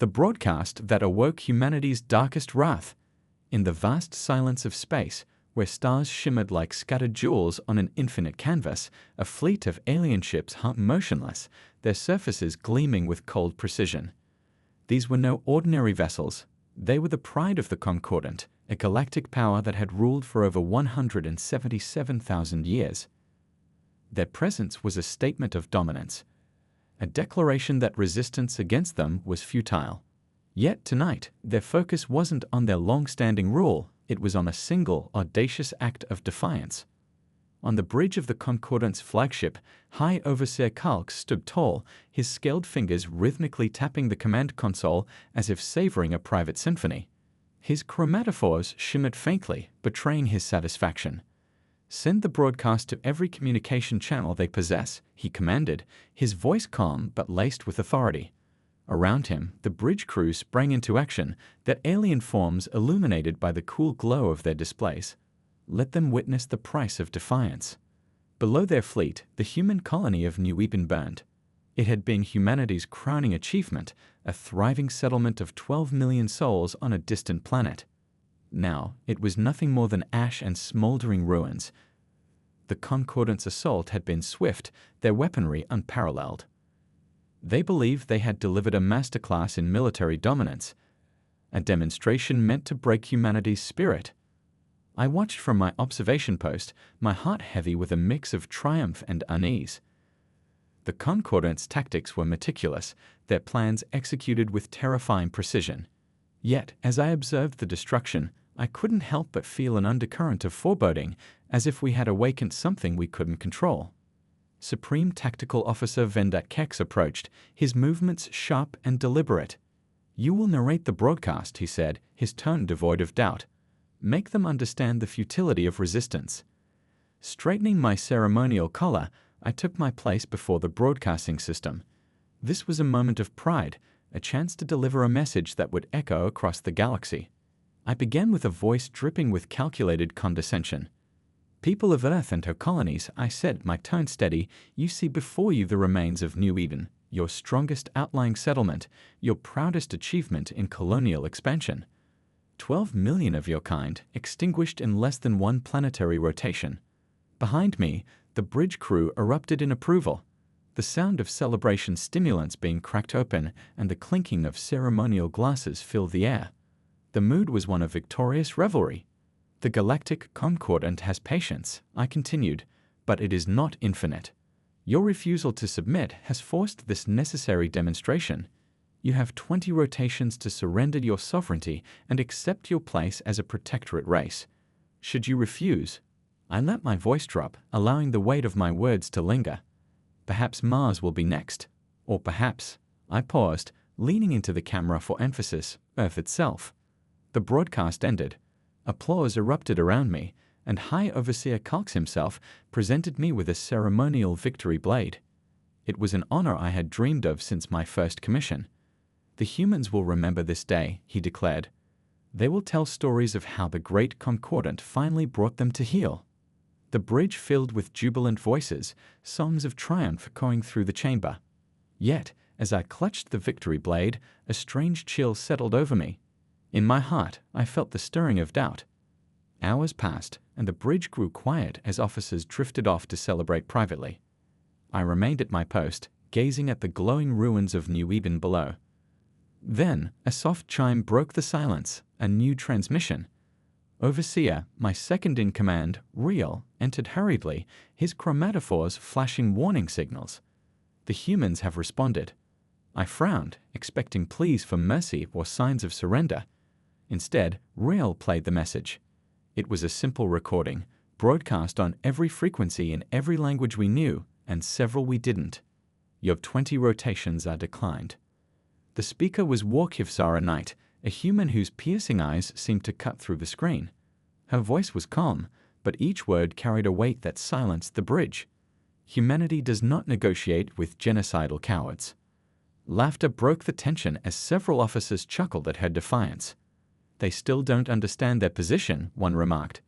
The broadcast that awoke humanity's darkest wrath. In the vast silence of space, where stars shimmered like scattered jewels on an infinite canvas, a fleet of alien ships hung motionless, their surfaces gleaming with cold precision. These were no ordinary vessels. They were the pride of the Concordant, a galactic power that had ruled for over 177,000 years. Their presence was a statement of dominance, a declaration that resistance against them was futile. Yet tonight, their focus wasn't on their long-standing rule, it was on a single, audacious act of defiance. On the bridge of the Concordant's flagship, High Overseer Kalk stood tall, his scaled fingers rhythmically tapping the command console as if savoring a private symphony. His chromatophores shimmered faintly, betraying his satisfaction. "Send the broadcast to every communication channel they possess," he commanded, his voice calm but laced with authority. Around him, the bridge crew sprang into action, their alien forms illuminated by the cool glow of their displays. Let them witness the price of defiance. Below their fleet, the human colony of New Eden burned. It had been humanity's crowning achievement, a thriving settlement of 12 million souls on a distant planet. Now, it was nothing more than ash and smoldering ruins. The Concordant's assault had been swift, their weaponry unparalleled. They believed they had delivered a masterclass in military dominance, a demonstration meant to break humanity's spirit. I watched from my observation post, my heart heavy with a mix of triumph and unease. The Concordant's tactics were meticulous, their plans executed with terrifying precision. Yet, as I observed the destruction, I couldn't help but feel an undercurrent of foreboding, as if we had awakened something we couldn't control. Supreme Tactical Officer Vendat Kex approached, his movements sharp and deliberate. "You will narrate the broadcast," he said, his tone devoid of doubt. "Make them understand the futility of resistance." Straightening my ceremonial collar, I took my place before the broadcasting system. This was a moment of pride, a chance to deliver a message that would echo across the galaxy. I began with a voice dripping with calculated condescension. "People of Earth and her colonies," I said, my tone steady, "you see before you the remains of New Eden, your strongest outlying settlement, your proudest achievement in colonial expansion. 12 million of your kind, extinguished in less than one planetary rotation." Behind me, the bridge crew erupted in approval, the sound of celebration stimulants being cracked open and the clinking of ceremonial glasses filled the air. The mood was one of victorious revelry. "The Galactic Concordant has patience," I continued, "but it is not infinite. Your refusal to submit has forced this necessary demonstration. You have 20 rotations to surrender your sovereignty and accept your place as a protectorate race. Should you refuse—" I let my voice drop, allowing the weight of my words to linger. "Perhaps Mars will be next. Or perhaps—" I paused, leaning into the camera for emphasis, Earth itself. The broadcast ended. Applause erupted around me, and High Overseer Kalx himself presented me with a ceremonial victory blade. It was an honor I had dreamed of since my first commission. "The humans will remember this day," he declared. "They will tell stories of how the great Concordant finally brought them to heel." The bridge filled with jubilant voices, songs of triumph echoing through the chamber. Yet, as I clutched the victory blade, a strange chill settled over me. In my heart, I felt the stirring of doubt. Hours passed, and the bridge grew quiet as officers drifted off to celebrate privately. I remained at my post, gazing at the glowing ruins of New Eden below. Then, a soft chime broke the silence, a new transmission. Overseer, my second-in-command, Riel, entered hurriedly, his chromatophores flashing warning signals. "The humans have responded." I frowned, expecting pleas for mercy or signs of surrender. Instead, Riel played the message. It was a simple recording, broadcast on every frequency in every language we knew, and several we didn't. "Your 20 rotations are declined." The speaker was Warkivsara Knight, a human whose piercing eyes seemed to cut through the screen. Her voice was calm, but each word carried a weight that silenced the bridge. Humanity does not negotiate with genocidal cowards. Laughter broke the tension as several officers chuckled at her defiance. "They still don't understand their position," one remarked.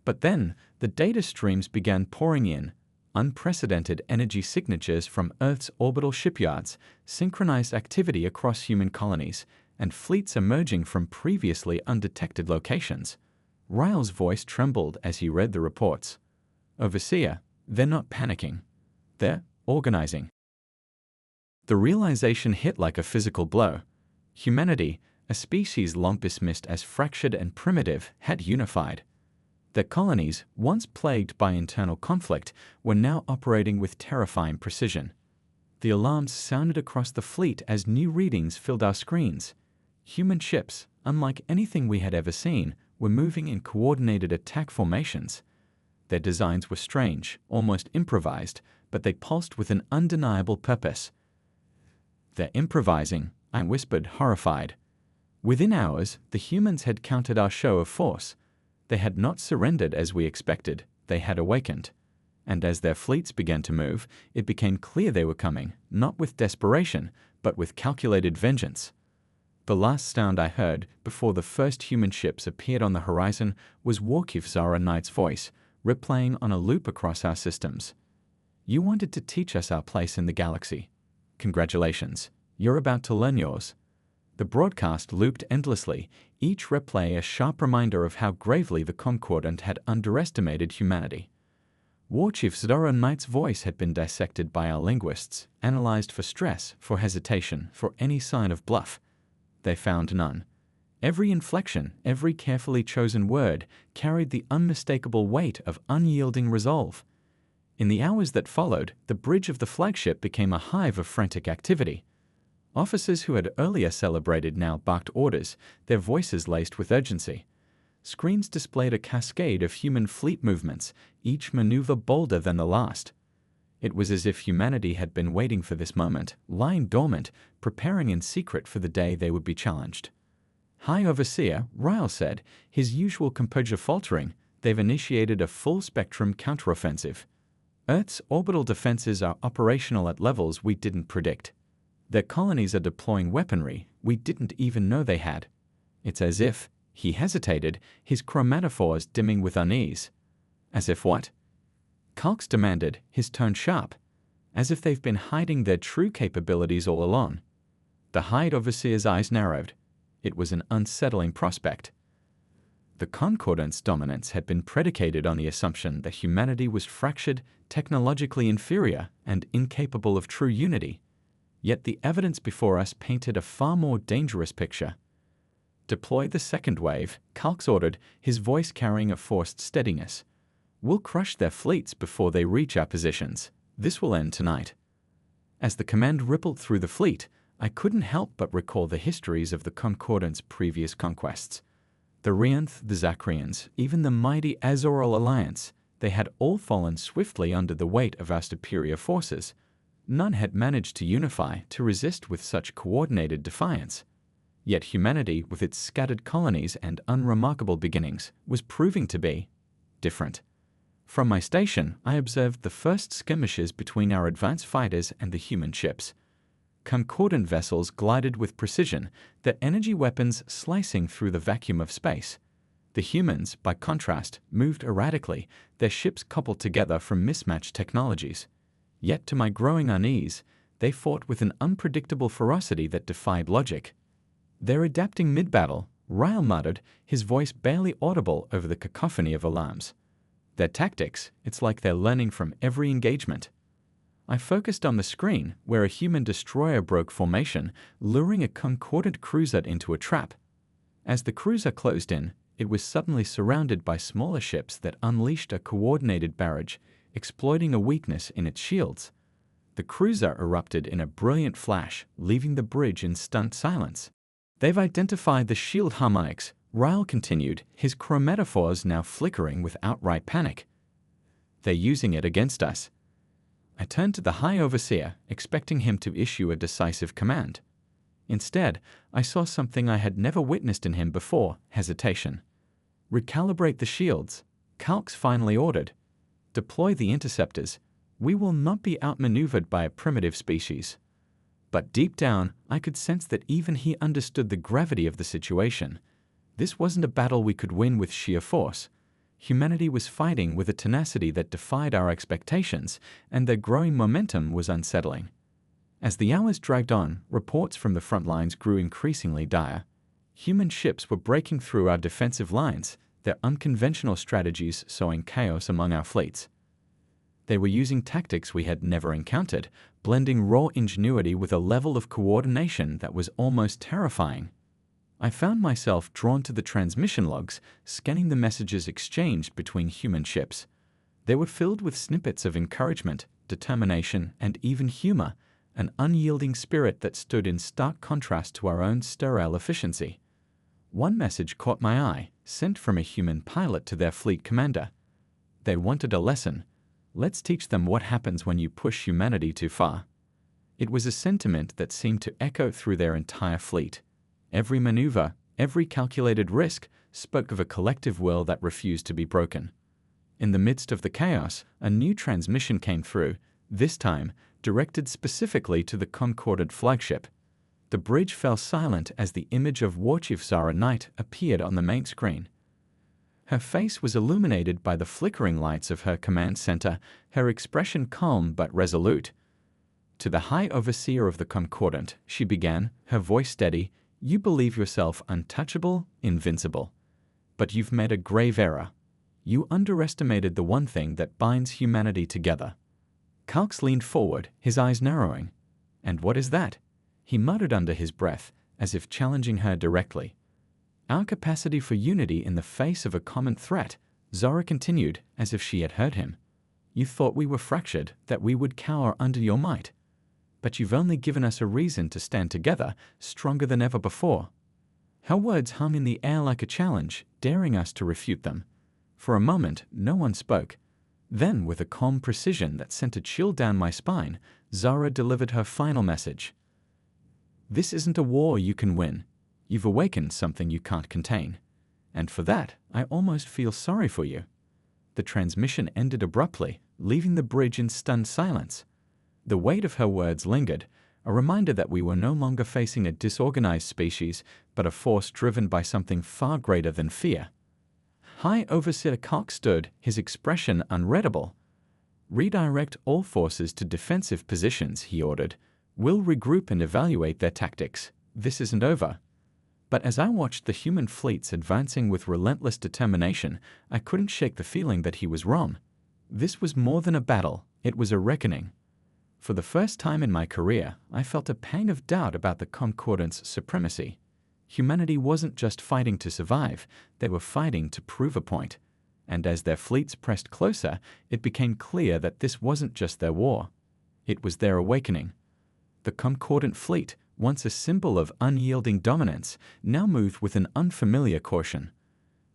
But then, the data streams began pouring in, unprecedented energy signatures from Earth's orbital shipyards, synchronized activity across human colonies, and fleets emerging from previously undetected locations. Ryle's voice trembled as he read the reports. Overseer, they're not panicking. They're organizing. The realization hit like a physical blow. Humanity, a species long dismissed as fractured and primitive, had unified. Their colonies, once plagued by internal conflict, were now operating with terrifying precision. The alarms sounded across the fleet as new readings filled our screens. Human ships, unlike anything we had ever seen, were moving in coordinated attack formations. Their designs were strange, almost improvised, but they pulsed with an undeniable purpose. "They're improvising," I whispered, horrified. Within hours, the humans had countered our show of force. They had not surrendered as we expected, they had awakened. And as their fleets began to move, it became clear they were coming, not with desperation, but with calculated vengeance. The last sound I heard, before the first human ships appeared on the horizon, was Warkivzara Knight's voice, replaying on a loop across our systems. "You wanted to teach us our place in the galaxy. Congratulations, you're about to learn yours." The broadcast looped endlessly, each replay a sharp reminder of how gravely the Concordant had underestimated humanity. Warkivzara Knight's voice had been dissected by our linguists, analyzed for stress, for hesitation, for any sign of bluff. They found none. Every inflection, every carefully chosen word carried the unmistakable weight of unyielding resolve. In the hours that followed, the bridge of the flagship became a hive of frantic activity. Officers who had earlier celebrated now barked orders, their voices laced with urgency. Screens displayed a cascade of human fleet movements, each maneuver bolder than the last. It was as if humanity had been waiting for this moment, lying dormant, preparing in secret for the day they would be challenged. "High Overseer," Ryle said, his usual composure faltering, "they've initiated a full-spectrum counteroffensive. Earth's orbital defenses are operational at levels we didn't predict. Their colonies are deploying weaponry we didn't even know they had. It's as if," he hesitated, his chromatophores dimming with unease. "As if what?" Calx demanded, his tone sharp. "As if they've been hiding their true capabilities all along." The High Overseer's eyes narrowed. It was an unsettling prospect. The Concordant's dominance had been predicated on the assumption that humanity was fractured, technologically inferior, and incapable of true unity. Yet the evidence before us painted a far more dangerous picture. "Deploy the second wave," Calx ordered, his voice carrying a forced steadiness. "We'll crush their fleets before they reach our positions. This will end tonight." As the command rippled through the fleet, I couldn't help but recall the histories of the Concordant's previous conquests. The Rianth, the Zakrians, even the mighty Azoral Alliance, they had all fallen swiftly under the weight of our superior forces. None had managed to unify, to resist with such coordinated defiance. Yet humanity, with its scattered colonies and unremarkable beginnings, was proving to be different. From my station, I observed the first skirmishes between our advanced fighters and the human ships. Concordant vessels glided with precision, their energy weapons slicing through the vacuum of space. The humans, by contrast, moved erratically, their ships coupled together from mismatched technologies. Yet to my growing unease, they fought with an unpredictable ferocity that defied logic. "They're adapting mid-battle," Ryle muttered, his voice barely audible over the cacophony of alarms. "Their tactics, it's like they're learning from every engagement." I focused on the screen, where a human destroyer broke formation, luring a Concordant cruiser into a trap. As the cruiser closed in, it was suddenly surrounded by smaller ships that unleashed a coordinated barrage, exploiting a weakness in its shields. The cruiser erupted in a brilliant flash, leaving the bridge in stunned silence. "They've identified the shield harmonics," Ryle continued, his chromatophores now flickering with outright panic. "They're using it against us." I turned to the High Overseer, expecting him to issue a decisive command. Instead, I saw something I had never witnessed in him before: hesitation. "Recalibrate the shields," Calx finally ordered. "Deploy the interceptors. We will not be outmaneuvered by a primitive species." But deep down, I could sense that even he understood the gravity of the situation. This wasn't a battle we could win with sheer force. Humanity was fighting with a tenacity that defied our expectations, and their growing momentum was unsettling. As the hours dragged on, reports from the front lines grew increasingly dire. Human ships were breaking through our defensive lines, their unconventional strategies sowing chaos among our fleets. They were using tactics we had never encountered, blending raw ingenuity with a level of coordination that was almost terrifying. I found myself drawn to the transmission logs, scanning the messages exchanged between human ships. They were filled with snippets of encouragement, determination, and even humor, an unyielding spirit that stood in stark contrast to our own sterile efficiency. One message caught my eye, sent from a human pilot to their fleet commander. They wanted a lesson. Let's teach them what happens when you push humanity too far. It was a sentiment that seemed to echo through their entire fleet. Every maneuver, every calculated risk, spoke of a collective will that refused to be broken. In the midst of the chaos, a new transmission came through, this time directed specifically to the Concordant flagship. The bridge fell silent as the image of Warchief Zara Knight appeared on the main screen. Her face was illuminated by the flickering lights of her command center, her expression calm but resolute. To the High Overseer of the Concordant, she began, her voice steady, "You believe yourself untouchable, invincible. But you've made a grave error. You underestimated the one thing that binds humanity together." Calx leaned forward, his eyes narrowing. "And what is that?" He muttered under his breath, as if challenging her directly. "Our capacity for unity in the face of a common threat," Zora continued, as if she had heard him. "You thought we were fractured, that we would cower under your might. But you've only given us a reason to stand together, stronger than ever before." Her words hung in the air like a challenge, daring us to refute them. For a moment, no one spoke. Then, with a calm precision that sent a chill down my spine, Zara delivered her final message. "This isn't a war you can win. You've awakened something you can't contain. And for that, I almost feel sorry for you." The transmission ended abruptly, leaving the bridge in stunned silence. The weight of her words lingered, a reminder that we were no longer facing a disorganized species, but a force driven by something far greater than fear. High Overseer Calx stood, his expression unreadable. "Redirect all forces to defensive positions," he ordered. "We'll regroup and evaluate their tactics. This isn't over." But as I watched the human fleets advancing with relentless determination, I couldn't shake the feeling that he was wrong. This was more than a battle, it was a reckoning. For the first time in my career, I felt a pang of doubt about the Concordant's supremacy. Humanity wasn't just fighting to survive, they were fighting to prove a point. And as their fleets pressed closer, it became clear that this wasn't just their war. It was their awakening. The Concordant fleet, once a symbol of unyielding dominance, now moved with an unfamiliar caution.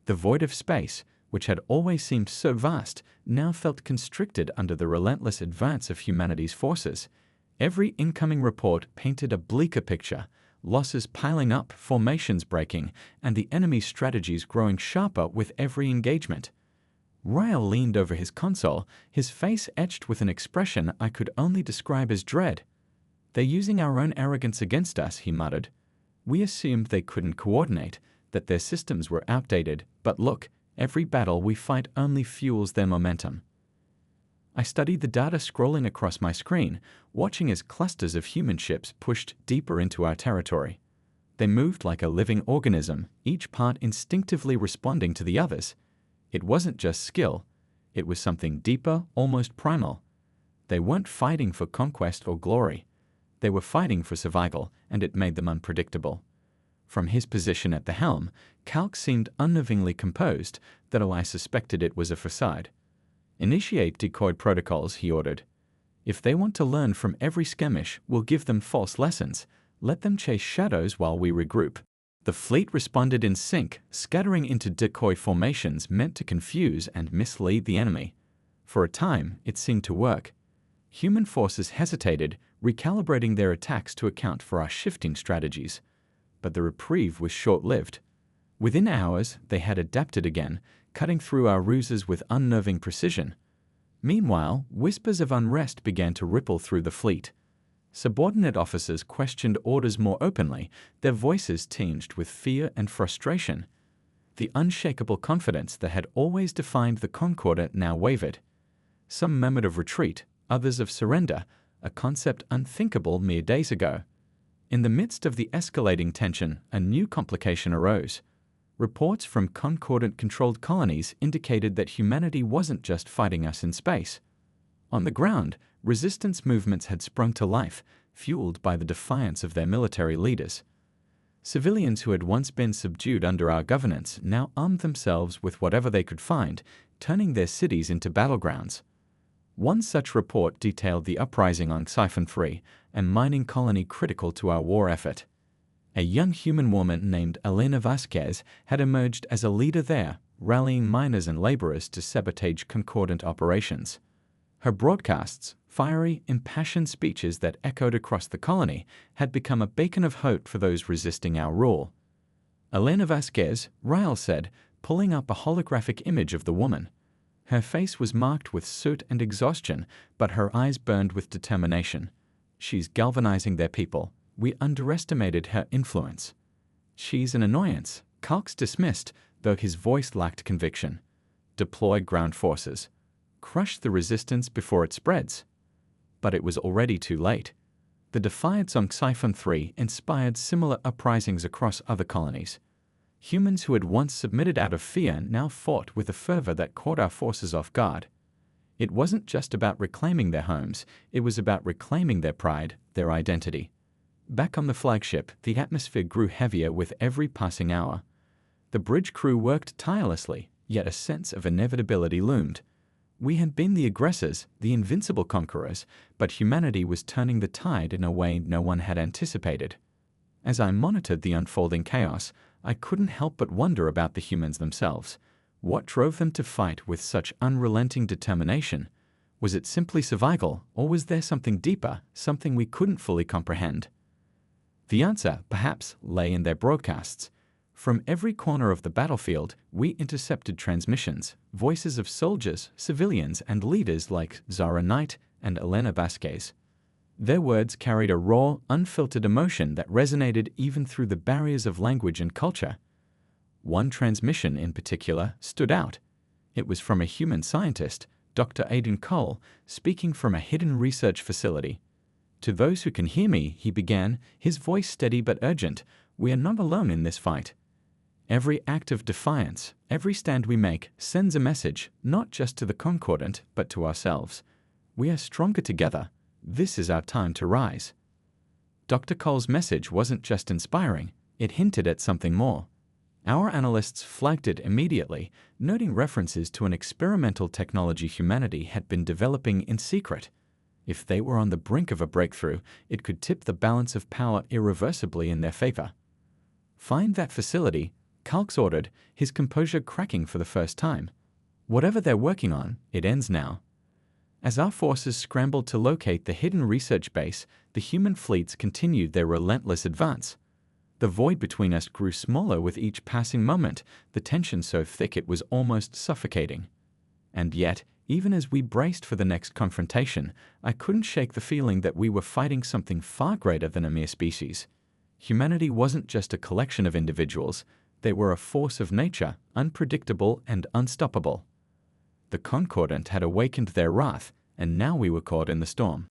The void of space, which had always seemed so vast, now felt constricted under the relentless advance of humanity's forces. Every incoming report painted a bleaker picture, losses piling up, formations breaking, and the enemy's strategies growing sharper with every engagement. Ryle leaned over his console, his face etched with an expression I could only describe as dread. "They're using our own arrogance against us," he muttered. "We assumed they couldn't coordinate, that their systems were outdated, but look, every battle we fight only fuels their momentum." I studied the data scrolling across my screen, watching as clusters of human ships pushed deeper into our territory. They moved like a living organism, each part instinctively responding to the others. It wasn't just skill. It was something deeper, almost primal. They weren't fighting for conquest or glory. They were fighting for survival, and it made them unpredictable. From his position at the helm, Calx seemed unnervingly composed, though I suspected it was a facade. "Initiate decoy protocols," he ordered. "If they want to learn from every skirmish, we'll give them false lessons. Let them chase shadows while we regroup." The fleet responded in sync, scattering into decoy formations meant to confuse and mislead the enemy. For a time, it seemed to work. Human forces hesitated, recalibrating their attacks to account for our shifting strategies. But the reprieve was short-lived. Within hours, they had adapted again, cutting through our ruses with unnerving precision. Meanwhile, whispers of unrest began to ripple through the fleet. Subordinate officers questioned orders more openly, their voices tinged with fear and frustration. The unshakable confidence that had always defined the Concordant now wavered. Some murmured of retreat, others of surrender, a concept unthinkable mere days ago. In the midst of the escalating tension, a new complication arose. Reports from Concordant-controlled colonies indicated that humanity wasn't just fighting us in space. On the ground, resistance movements had sprung to life, fueled by the defiance of their military leaders. Civilians who had once been subdued under our governance now armed themselves with whatever they could find, turning their cities into battlegrounds. One such report detailed the uprising on Sci-Fi, a mining colony critical to our war effort. A young human woman named Elena Vasquez had emerged as a leader there, rallying miners and laborers to sabotage Concordant operations. Her broadcasts, fiery, impassioned speeches that echoed across the colony, had become a beacon of hope for those resisting our rule. Elena Vasquez, Ryle said, pulling up a holographic image of the woman. Her face was marked with soot and exhaustion, but her eyes burned with determination. She's galvanizing their people. We underestimated her influence. She's an annoyance, Calx dismissed, though his voice lacked conviction. Deploy ground forces. Crush the resistance before it spreads. But it was already too late. The defiance on Sci-Fi inspired similar uprisings across other colonies. Humans who had once submitted out of fear now fought with a fervor that caught our forces off guard. It wasn't just about reclaiming their homes, it was about reclaiming their pride, their identity. Back on the flagship, the atmosphere grew heavier with every passing hour. The bridge crew worked tirelessly, yet a sense of inevitability loomed. We had been the aggressors, the invincible conquerors, but humanity was turning the tide in a way no one had anticipated. As I monitored the unfolding chaos, I couldn't help but wonder about the humans themselves. What drove them to fight with such unrelenting determination? Was it simply survival, or was there something deeper, something we couldn't fully comprehend? The answer, perhaps, lay in their broadcasts. From every corner of the battlefield, we intercepted transmissions, voices of soldiers, civilians, and leaders like Zara Knight and Elena Vasquez. Their words carried a raw, unfiltered emotion that resonated even through the barriers of language and culture. One transmission in particular stood out. It was from a human scientist, Dr. Aidan Cole, speaking from a hidden research facility. "To those who can hear me," he began, his voice steady but urgent, "we are not alone in this fight. Every act of defiance, every stand we make, sends a message, not just to the Concordant, but to ourselves. We are stronger together. This is our time to rise." Dr. Cole's message wasn't just inspiring, it hinted at something more. Our analysts flagged it immediately, noting references to an experimental technology humanity had been developing in secret. If they were on the brink of a breakthrough, it could tip the balance of power irreversibly in their favor. "Find that facility," Calx ordered, his composure cracking for the first time. "Whatever they're working on, it ends now." As our forces scrambled to locate the hidden research base, the human fleets continued their relentless advance. The void between us grew smaller with each passing moment, the tension so thick it was almost suffocating. And yet, even as we braced for the next confrontation, I couldn't shake the feeling that we were fighting something far greater than a mere species. Humanity wasn't just a collection of individuals, they were a force of nature, unpredictable and unstoppable. The Concordant had awakened their wrath, and now we were caught in the storm.